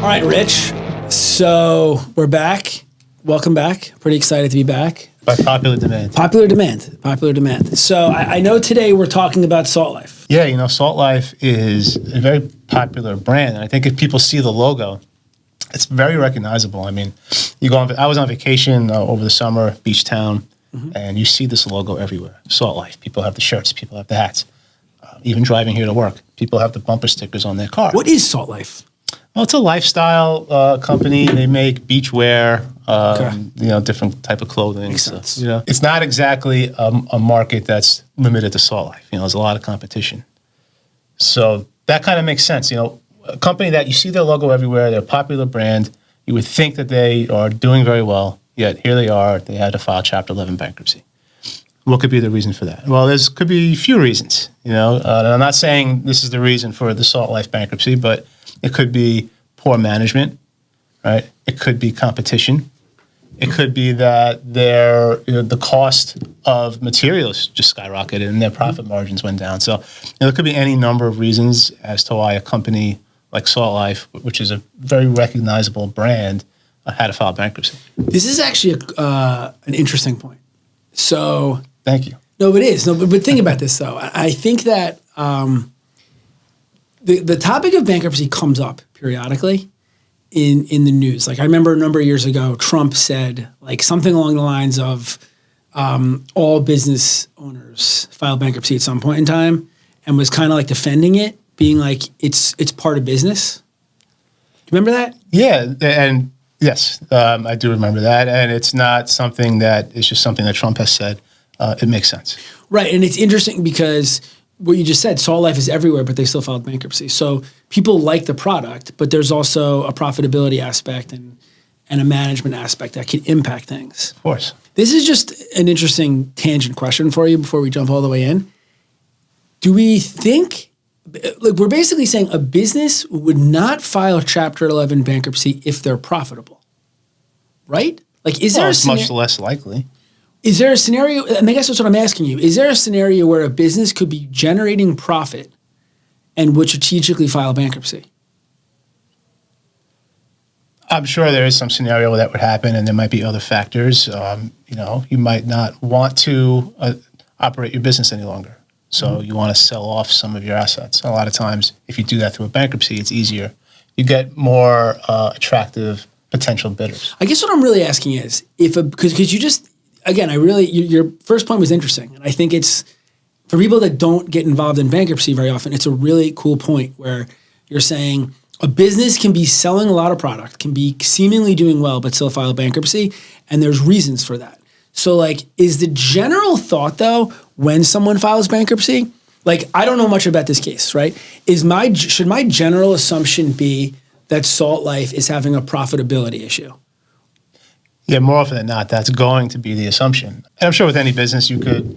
right, Rich. So we're back. Welcome back. Pretty excited to be back. By popular demand. Popular demand. So I know today we're talking about Salt Life. Yeah, Salt Life is a very popular brand. And I think if people see the logo, it's very recognizable. I mean, I was on vacation over the summer, beach town, and you see this logo everywhere. Salt Life. People have the shirts. People have the hats. Even driving here to work, people have the bumper stickers on their car. What is Salt Life? Well, it's a lifestyle company. They make beachwear, different type of clothing. Makes sense. It's not exactly a market that's limited to Salt Life. There's a lot of competition. So that kind of makes sense. A company that you see their logo everywhere, they're a popular brand, you would think that they are doing very well, yet here they are, they had to file Chapter 11 bankruptcy. What could be the reason for that? Well, could be a few reasons. And I'm not saying this is the reason for the Salt Life bankruptcy, but it could be poor management, right? It could be competition. It could be that the cost of materials just skyrocketed and their profit margins went down. So there could be any number of reasons as to why a company like Salt Life, which is a very recognizable brand, had to file bankruptcy. This is actually an interesting point. So thank you. No, it is. No, but think about this though. I think that the topic of bankruptcy comes up periodically in the news. Like I remember a number of years ago, Trump said like something along the lines of all business owners file bankruptcy at some point in time, and was kind of like defending it, being like it's part of business. Do you remember that? Yeah, and yes, I do remember that, and it's not something that is just something that Trump has said. It makes sense. Right, and it's interesting because what you just said, Salt Life is everywhere, but they still filed bankruptcy. So people like the product, but there's also a profitability aspect and a management aspect that can impact things. Of course. This is just an interesting tangent question for you before we jump all the way in. Do we think, like we're basically saying a business would not file Chapter 11 bankruptcy if they're profitable, right? Like is there it's much less likely. Is there a scenario, and I guess that's what I'm asking you, is there a scenario where a business could be generating profit and would strategically file bankruptcy? I'm sure there is some scenario where that would happen, and there might be other factors. You might not want to operate your business any longer. So you want to sell off some of your assets. A lot of times, if you do that through a bankruptcy, it's easier. You get more attractive potential bidders. I guess what I'm really asking is, because you just, again, your first point was interesting. And I think it's, for people that don't get involved in bankruptcy very often, it's a really cool point where you're saying a business can be selling a lot of product, can be seemingly doing well, but still file bankruptcy. And there's reasons for that. So like, is the general thought though, when someone files bankruptcy, like, I don't know much about this case, right? Should my general assumption be that Salt Life is having a profitability issue? Yeah, more often than not, that's going to be the assumption. And I'm sure with any business, you could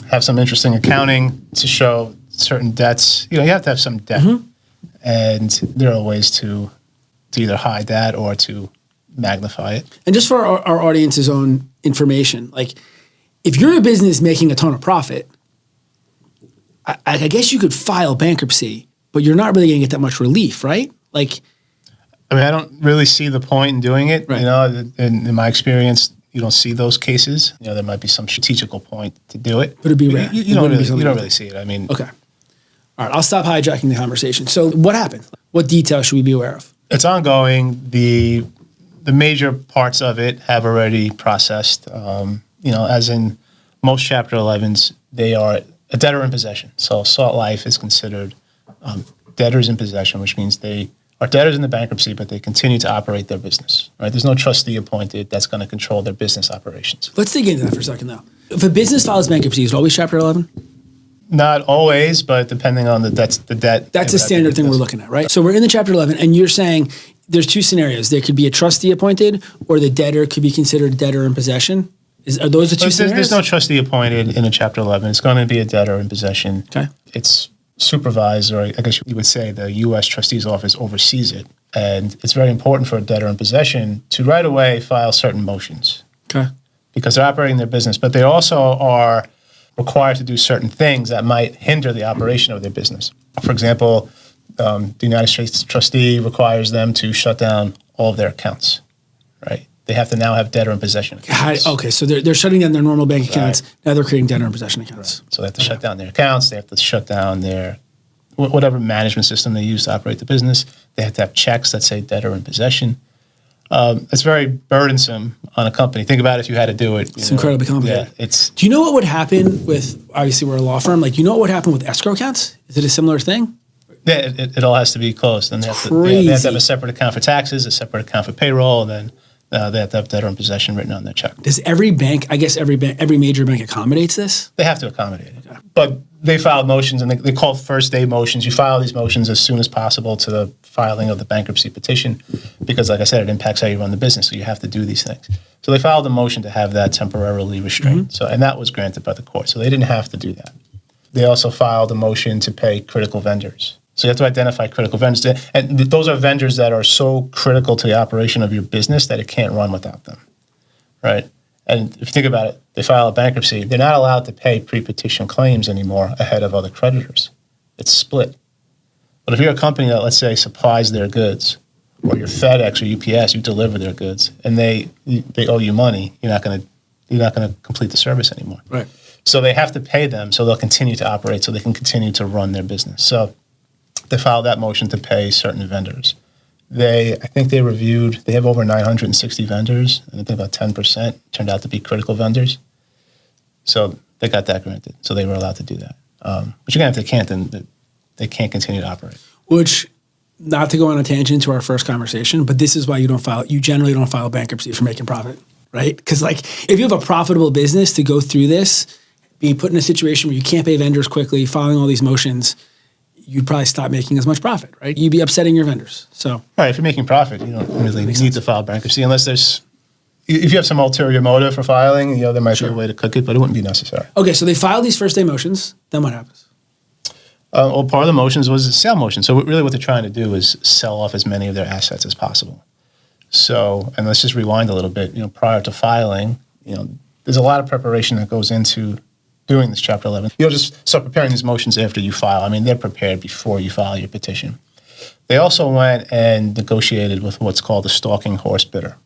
have some interesting accounting to show certain debts. You have to have some debt. And there are ways to either hide that or to magnify it. And just for our audience's own information, like if you're a business making a ton of profit, I guess you could file bankruptcy, but you're not really going to get that much relief, right? Like, I don't really see the point in doing it. Right. In my experience, you don't see those cases. There might be some strategical point to do it. But it'd be rare. You don't really see it. Okay. All right, I'll stop hijacking the conversation. So what happened? What details should we be aware of? It's ongoing. The major parts of it have already processed. As in most Chapter 11s, they are a debtor in possession. So Salt Life is considered debtors in possession, which means they are debtors in the bankruptcy, but they continue to operate their business. Right? There's no trustee appointed that's going to control their business operations. Let's dig into that for a second, though. If a business files bankruptcy, is it always Chapter 11? Not always, but depending on the debt. That's a standard thing we're looking at, right? So we're in the Chapter 11, and you're saying there's two scenarios. There could be a trustee appointed, or the debtor could be considered debtor in possession. Are those the two scenarios? There's no trustee appointed in a Chapter 11. It's going to be a debtor in possession. Okay. It's supervised, or I guess you would say the U.S. Trustee's Office oversees it. And it's very important for a debtor in possession to right away file certain motions. Okay. Because they're operating their business, but they also are required to do certain things that might hinder the operation of their business. For example, the United States trustee requires them to shut down all of their accounts, right? They have to now have debtor in possession accounts. Okay, so they're shutting down their normal bank accounts. Right. Now they're creating debtor in possession accounts. Right. So they have to shut down their accounts. They have to shut down their whatever management system they use to operate the business. They have to have checks that say debtor in possession. It's very burdensome on a company. Think about if you had to do it. It's incredibly complicated. Yeah, do you know what would happen with, obviously we're a law firm, like, you know what would happen with escrow accounts? Is it a similar thing? Yeah, it all has to be closed. And they have to have a separate account for taxes, a separate account for payroll, and then they have to have debtor in possession written on their check. Does every bank, I guess every major bank accommodates this? They have to accommodate it. Okay. But they filed motions, and they call first day motions. You file these motions as soon as possible to the filing of the bankruptcy petition because, like I said, it impacts how you run the business, so you have to do these things. So they filed a motion to have that temporarily restrained, and that was granted by the court. So they didn't have to do that. They also filed a motion to pay critical vendors. So you have to identify critical vendors. And those are vendors that are so critical to the operation of your business that it can't run without them, right? And if you think about it, they file a bankruptcy. They're not allowed to pay pre-petition claims anymore ahead of other creditors. It's split. But if you're a company that, let's say, supplies their goods, or you're FedEx or UPS, you deliver their goods, and they owe you money, you're not going to complete the service anymore. Right. So they have to pay them so they'll continue to operate, so they can continue to run their business. So they filed that motion to pay certain vendors. I think they reviewed, they have over 960 vendors, and I think about 10% turned out to be critical vendors. So they got that granted. So they were allowed to do that. But again, if they can't, then they can't continue to operate. Which, not to go on a tangent to our first conversation, but this is why you generally don't file bankruptcy for making profit, right? Because like, if you have a profitable business, to go through this, be put in a situation where you can't pay vendors quickly, filing all these motions, you'd probably stop making as much profit, right? You'd be upsetting your vendors. So, right, if you're making profit, you don't really need to file bankruptcy unless if you have some ulterior motive for filing, there might be a way to cook it, but it wouldn't be necessary. Okay, so they filed these first day motions. Then what happens? Well, part of the motions was a sale motion. So really what they're trying to do is sell off as many of their assets as possible. So, and let's just rewind a little bit. Prior to filing, there's a lot of preparation that goes into doing this Chapter 11. You don't just start preparing these motions after you file. I mean, they're prepared before you file your petition. They also went and negotiated with what's called a stalking horse bidder.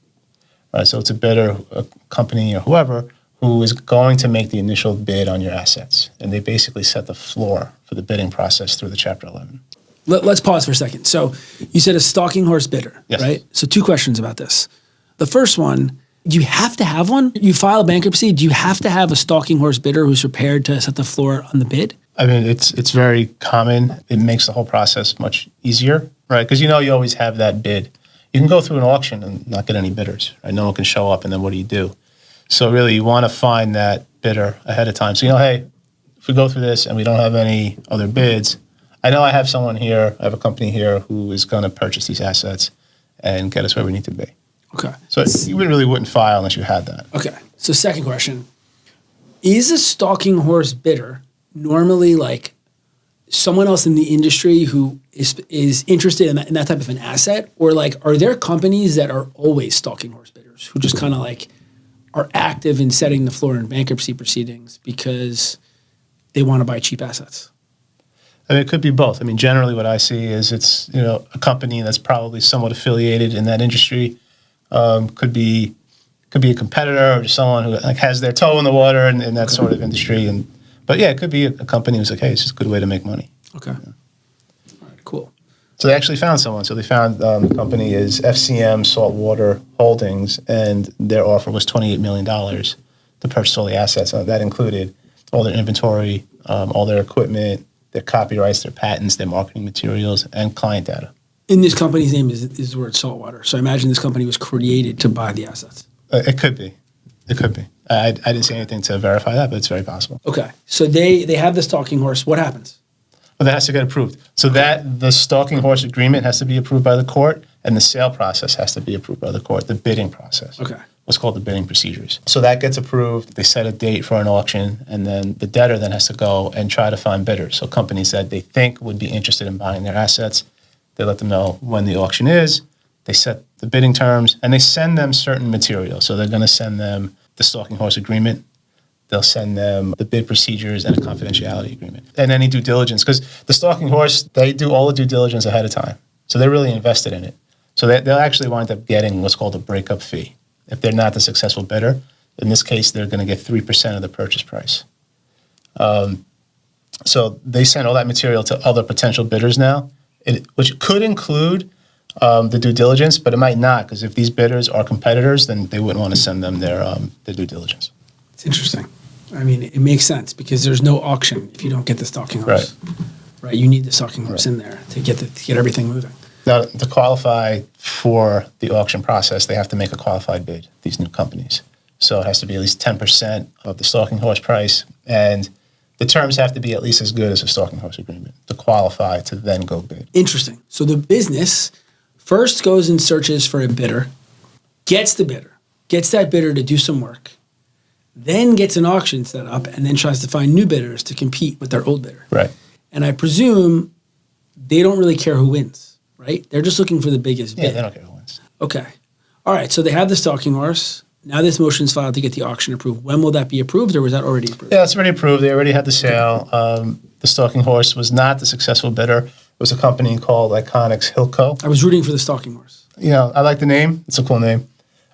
Right? So it's a bidder, a company or whoever, who is going to make the initial bid on your assets. And they basically set the floor for the bidding process through the Chapter 11. Let's pause for a second. So you said a stalking horse bidder, yes. Right? So two questions about this. The first one, do you have to have one? You file bankruptcy, do you have to have a stalking horse bidder who's prepared to set the floor on the bid? I mean, it's very common. It makes the whole process much easier, right? Because you always have that bid. You can go through an auction and not get any bidders, right? No one can show up, and then what do? So really, you want to find that bidder ahead of time. So, hey, if we go through this and we don't have any other bids, I know I have someone here, I have a company here who is going to purchase these assets and get us where we need to be. Okay. So you really wouldn't file unless you had that. Okay. So second question, is a stalking horse bidder normally like someone else in the industry who is interested in that type of an asset? Or like, are there companies that are always stalking horse bidders who just kind of like are active in setting the floor in bankruptcy proceedings because they want to buy cheap assets? I mean, it could be both. I mean, generally what I see is it's, a company that's probably somewhat affiliated in that industry. Could be a competitor or just someone who like has their toe in the water in that sort of industry. But yeah, it could be a company who's like, hey, it's just a good way to make money. Okay. Yeah. All right, cool. So they actually found someone. So they found the company is FCM Saltwater Holdings, and their offer was $28 million to purchase all the assets. That included all their inventory, all their equipment, their copyrights, their patents, their marketing materials, and client data. And this company's name is the word Saltwater. So I imagine this company was created to buy the assets. It could be. I didn't say anything to verify that, but it's very possible. Okay. So they have the stalking horse. What happens? Well, that has to get approved. So that the stalking horse agreement has to be approved by the court, and the sale process has to be approved by the court, the bidding process. Okay. What's called the bidding procedures. So that gets approved. They set a date for an auction, and then the debtor then has to go and try to find bidders. So companies that they think would be interested in buying their assets, they let them know when the auction is, they set the bidding terms, and they send them certain material. So they're going to send them the stalking horse agreement, they'll send them the bid procedures and a confidentiality agreement and any due diligence. Because the Stalking Horse, they do all the due diligence ahead of time. So they're really invested in it. So they'll actually wind up getting what's called a breakup fee. If they're not the successful bidder, in this case, they're going to get 3% of the purchase price. So they send all that material to other potential bidders now, which could include the due diligence, but it might not, because if these bidders are competitors, then they wouldn't want to send them their due diligence. It's interesting. I mean, it makes sense because there's no auction if you don't get the Stalking Horse. Right. You need the Stalking Horse in there to get everything moving. Now, to qualify for the auction process, they have to make a qualified bid, these new companies. So it has to be at least 10% of the Stalking Horse price, and the terms have to be at least as good as a Stalking Horse agreement to qualify to then go bid. Interesting. So the business first goes and searches for a bidder, gets the bidder, gets that bidder to do some work, then gets an auction set up, and then tries to find new bidders to compete with their old bidder. Right. And I presume they don't really care who wins, right? They're just looking for the biggest bid. Yeah, they don't care who wins. Okay. All right, so they have the Stalking Horse. Now this motion's filed to get the auction approved. When will that be approved, or was that already approved? Yeah, it's already approved. They already had the sale. The Stalking Horse was not the successful bidder. It was a company called Iconics Hilco. I was rooting for the Stalking Horse. You know, I like the name. It's a cool name.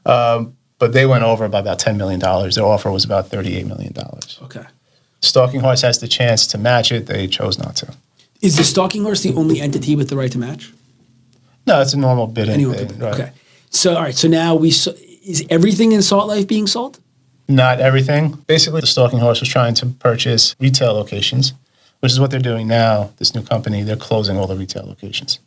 But they went over by about $10 million. Their offer was about $38 million. Okay. Stalking Horse has the chance to match it. They chose not to. Is the Stalking Horse the only entity with the right to match? No, it's a normal bidding. Anyone can bid. Right. Okay. So, all right. So now is everything in Salt Life being sold? Not everything. Basically, the Stalking Horse was trying to purchase retail locations, which is what they're doing now. This new company, they're closing all the retail locations.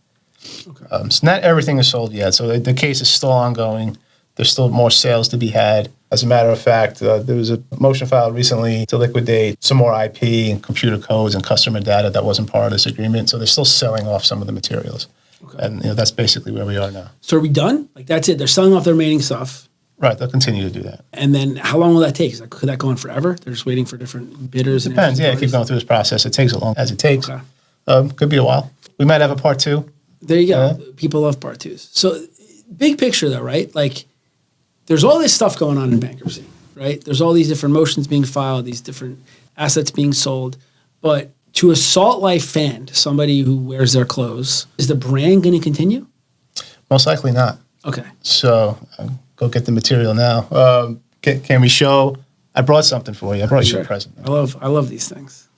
Okay. So not everything is sold yet. So the case is still ongoing. There's still more sales to be had. As a matter of fact, there was a motion filed recently to liquidate some more IP and computer codes and customer data that wasn't part of this agreement. So they're still selling off some of the materials. Okay. And that's basically where we are now. So are we done? Like that's it? They're selling off the remaining stuff. Right. They'll continue to do that. And then how long will that take? Could that go on forever? They're just waiting for different bidders? It depends. Yeah, keep going through this process. It takes as long as it takes. Okay. Could be a while. We might have a part two. There you go. People love part twos. So big picture though, right? Like there's all this stuff going on in bankruptcy, right? There's all these different motions being filed, these different assets being sold. But to a Salt Life fan, to somebody who wears their clothes, is the brand going to continue? Most likely not. Okay. So go get the material now. Can we show? I brought something for you. I brought you a present. I love these things.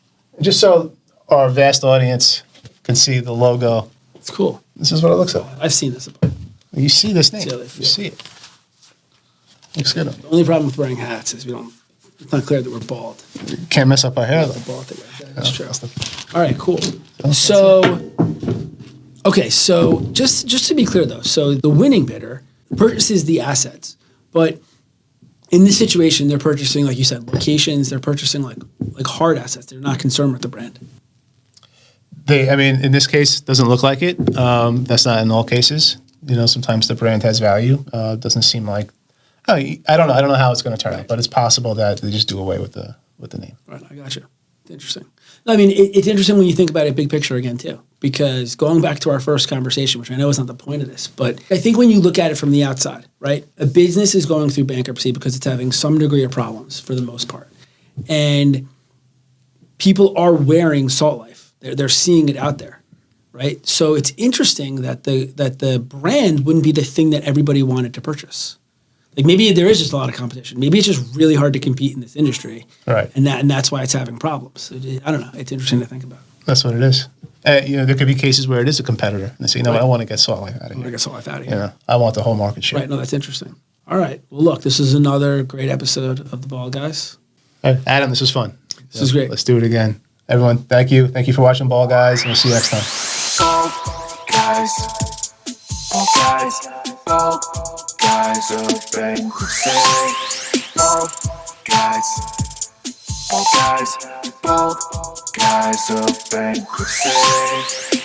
Just so our vast audience can see the logo. It's cool. This is what it looks like. I've seen this before. You see this name. You see it. Looks good. The only problem with wearing hats is it's not clear that we're bald. Can't mess up our hair though. Bald thing right there. That's true. All right, cool. So, okay, so just to be clear though, so the winning bidder purchases the assets, but in this situation, they're purchasing, like you said, locations. They're purchasing like hard assets. They're not concerned with the brand. In this case, doesn't look like it. That's not in all cases. Sometimes the brand has value. Doesn't seem like. I don't know. I don't know how it's going to turn out, but it's possible that they just do away with the name. Right. I got you. It's interesting. I mean, it's interesting when you think about it big picture again too, because going back to our first conversation, which I know is not the point of this, but I think when you look at it from the outside, right, a business is going through bankruptcy because it's having some degree of problems for the most part, and people are wearing Salt Life. They're seeing it out there, right? So it's interesting that the brand wouldn't be the thing that everybody wanted to purchase. Like maybe there is just a lot of competition. Maybe it's just really hard to compete in this industry, right? And that's why it's having problems. I don't know. It's interesting to think about. That's what it is. There could be cases where it is a competitor, and they say, "No, right. I want to get Salt Life out of here. I want to get Salt Life out of here. I want the whole market share." Right. No, that's interesting. All right. Well, look, this is another great episode of the Bald Guys. All right, Adam, this was fun. This was great. Let's do it again. Everyone, thank you. Thank you for watching Bald Guys, and we'll see you next time. Bald Guys. Bald Guys. Bald Guys of Bankruptcy. Bald Guys. Bald Guys. Bald Guys of Bankruptcy.